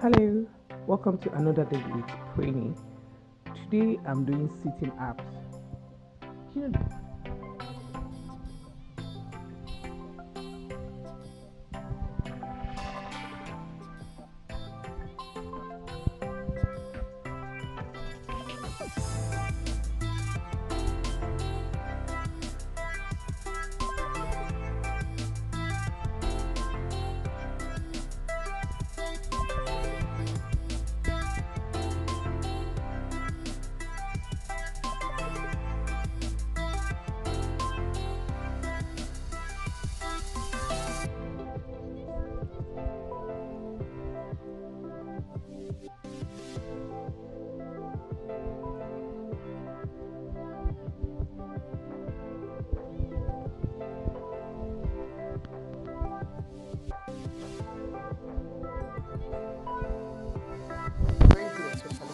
Hello, welcome to another day with Queenie. Today I'm doing sitting abs. You know, very good, especially for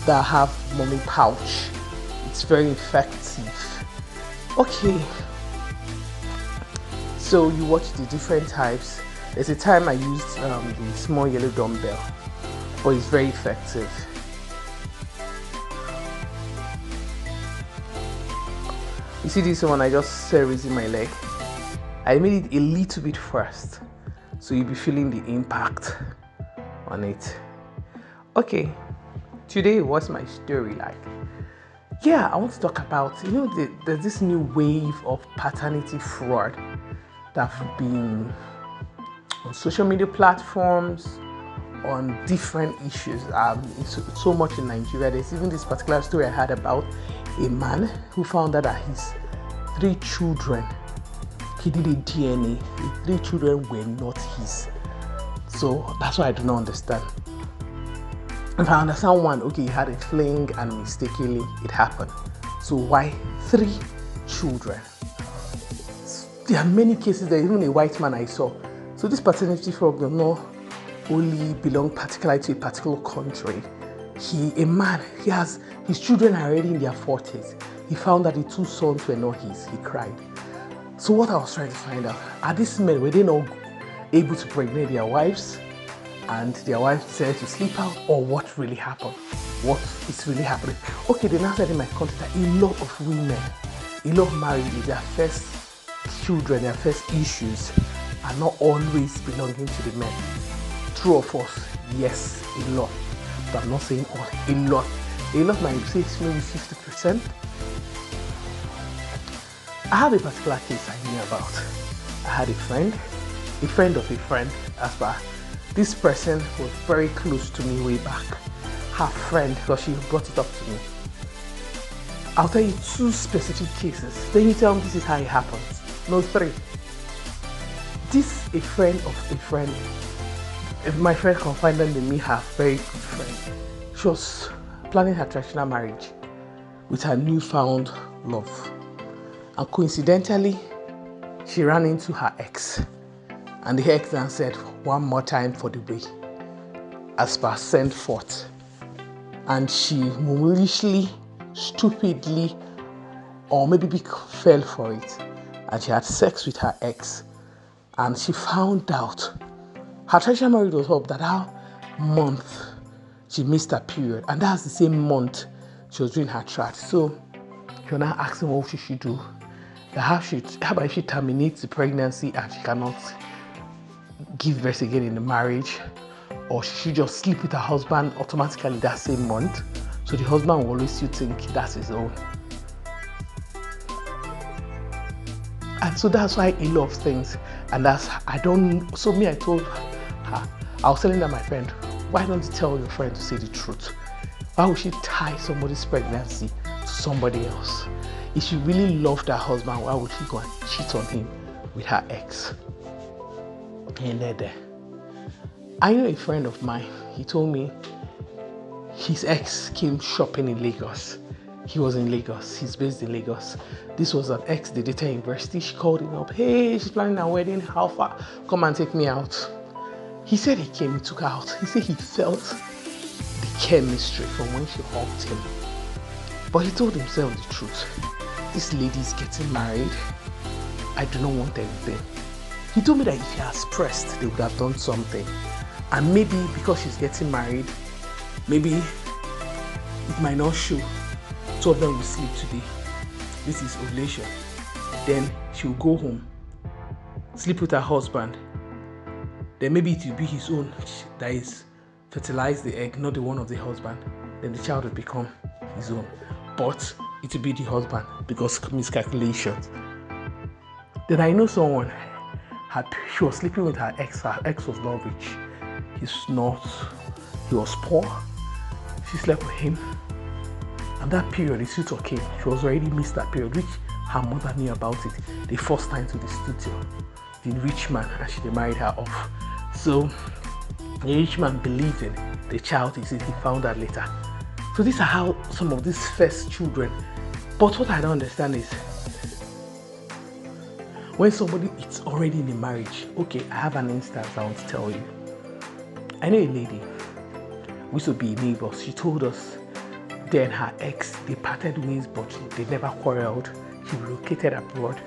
that have mommy pouch. It's very effective. Okay, so you watch the different types. There's a time I used the small yellow dumbbell, but it's very effective. You see this one, I just raising my leg. I made it a little bit first, so you'll be feeling the impact on it. Okay, today what's my story like? Yeah, I want to talk about, there's this new wave of paternity fraud that have been on social media platforms, on different issues. It's so much in Nigeria. There's even this particular story I had about a man who found out that his 3 children, he did a DNA, the 3 children were not his. So that's why I do not understand. If I understand one, okay, he had a fling and mistakenly it happened. So why 3 children? There are many cases. There even a white man I saw. So this paternity fraud does not only belong particularly to a particular country. A man, he has his children are already in their 40s. He found that the 2 sons were not his. He cried. So what I was trying to find out, are these men, were they not able to pregnate their wives and their wives decided to sleep out, or what really happened? What is really happening? Okay, they now said in my country that a lot of women, a lot of marriages, their first children, their first issues are not always belonging to the men. True or false? Yes, a lot. But I'm not saying all, a lot. A lot might say it's maybe 50%. I have a particular case I knew about. I had a friend of a friend, as far. This person was very close to me way back. Her friend, because she brought it up to me. I'll tell you 2 specific cases. Then you tell me this is how it happens. No, 3. A friend of a friend, my friend confided in me, her very good friend. She was planning her traditional marriage with her newfound love. And coincidentally, she ran into her ex. And the ex then said, one more time for the way, as per send forth. And she maliciously, stupidly, or maybe fell for it. And she had sex with her ex. And she found out her traditional marriage was up, that month she missed her period. And that's the same month she was doing her chart. So you're now asking what should she do? How about if she terminates the pregnancy and she cannot give birth again in the marriage? Or should she just sleep with her husband automatically that same month? So the husband will always still think that's his own. And so that's why a lot of things, and I told her, I was telling her, my friend, why don't you tell your friend to say the truth? Why would she tie somebody's pregnancy to somebody else? If she really loved her husband, why would she go and cheat on him with her ex? And there. I know a friend of mine, he told me his ex came shopping in Lagos. He was in Lagos. He's based in Lagos. This was an ex they dated at university. She called him up. Hey, she's planning a wedding. How far? Come and take me out. He said he came, he took her out. He said he felt the chemistry from when she hugged him. But he told himself the truth. This lady is getting married. I do not want anything. He told me that if he has pressed, they would have done something. And maybe because she's getting married, maybe it might not show. Two of them will sleep today. This is ovulation. Then she'll go home, sleep with her husband. Then maybe it will be his own that is fertilize the egg, not the one of the husband. Then the child will become his own. But it will be the husband because miscalculations. Then I know someone she was sleeping with her ex. Her ex was not rich. He was poor. She slept with him. And that period, the suitor came. She was already missed that period, which her mother knew about it. They forced her into the studio. The rich man, and she married her off. So the rich man believed in the child. He found out later. So these are how some of these first children. But what I don't understand is when somebody is already in a marriage. Okay, I have an instance I want to tell you. I know a lady. We used to be neighbors. She told us then her ex, they parted ways, but they never quarreled. She relocated abroad.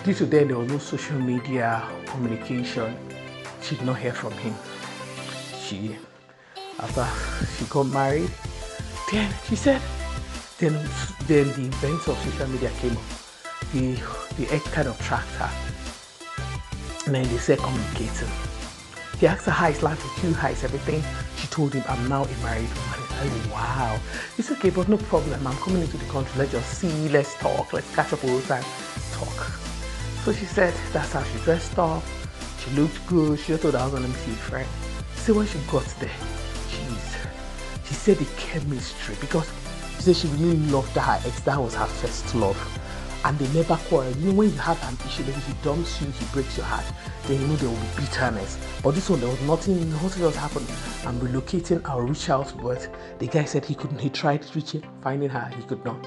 Due to then there was no social media communication. She did not hear from him. After she got married, then she said, then the events of social media came up. The ex kind of tracked her. And then they said communicating. He asked her how is life with you, how is everything? She told him, I'm now a married woman. I said, wow. It's okay, but no problem. I'm coming into the country. Let's just see, let's talk, let's catch up all the time. Talk. So she said that's how she dressed up. She looked good. She just told her husband, let me see a friend. So when she got there, she said the chemistry, because she said she really loved her ex. That was her first love. And they never quarreled. You know, when you have an issue, then he dumps you, he breaks your heart, then you know there will be bitterness. But this one, there was nothing else happened. I'm relocating, I'll reach out, but the guy said he couldn't. He tried reaching, finding her, he could not.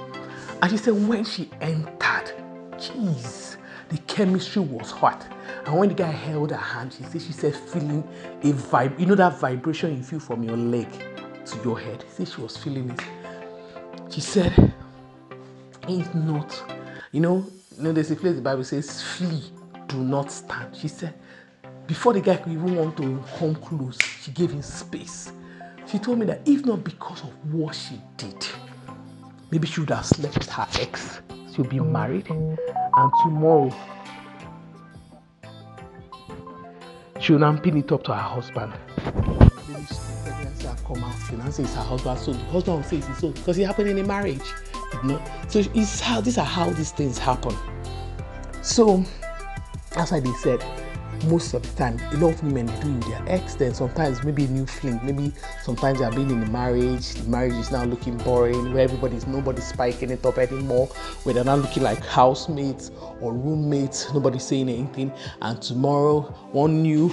And she said when she entered, jeez, the chemistry was hot. And when the guy held her hand, she said feeling a vibe. You know that vibration you feel from your leg to your head. She said she was feeling it. She said, it's not. You know, there's a place the Bible says, flee, do not stand. She said, before the guy could even want to come close, she gave him space. She told me that if not because of what she did, maybe she would have slept with her ex. She'll be married, and tomorrow she'll now pin it up to her husband. Maybe pregnancy will come out. She'll now say it's her husband. So the husband will say it's his own because it happened in a marriage. You know? So these are how these things happen. So that's why they said most of the time a lot of women do with their ex, then sometimes maybe a new fling, maybe sometimes they are being in a marriage, the marriage is now looking boring, where nobody's spiking it up anymore, where they're not looking like housemates or roommates, nobody's saying anything, and tomorrow one new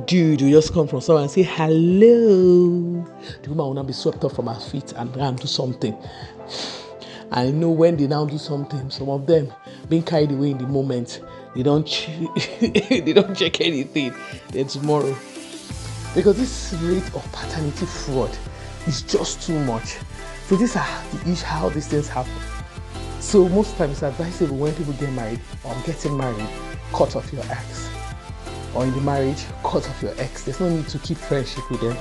dude will just come from somewhere and say hello. The woman will now be swept up from her feet and do something. I know when they now do something, some of them being carried away in the moment, they don't check anything. Then tomorrow, because this rate of paternity fraud is just too much. So these are how these things happen. So most times it's advisable when people get married or getting married, cut off your ex. Or in the marriage, cut off your ex. There's no need to keep friendship with them.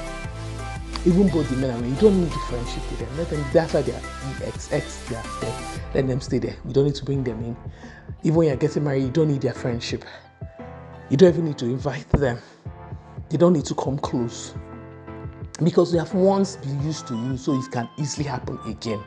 Even both the men and women, you don't need the friendship with them. Let them. That's why they are ex. They are there. Let them stay there. You don't need to bring them in. Even when you're getting married, you don't need their friendship. You don't even need to invite them. They don't need to come close. Because they have once been used to you, so it can easily happen again.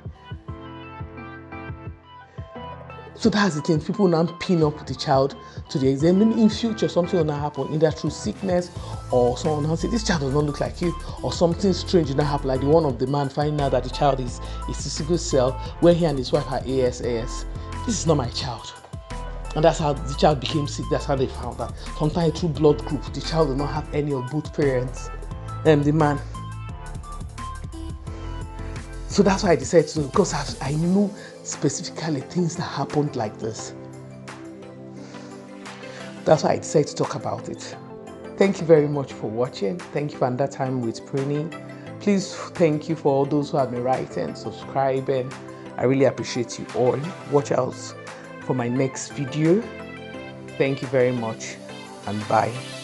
So that's the thing. People now pin up the child to the exam. Maybe in future something will not happen, either through sickness or someone will say this child does not look like you, or something strange will not happen, like the one of the man finding out that the child is a single cell when he and his wife are AS. This is not my child. And that's how the child became sick. That's how they found out. Sometimes through blood group, the child will not have any of both parents and the man. So that's why I decided to, because I know specifically things that happened like this. That's why I decided to talk about it. Thank you very much for watching. Thank you for another time with Prini. Please thank you for all those who have been writing, subscribing. I really appreciate you all. Watch out for my next video. Thank you very much and bye.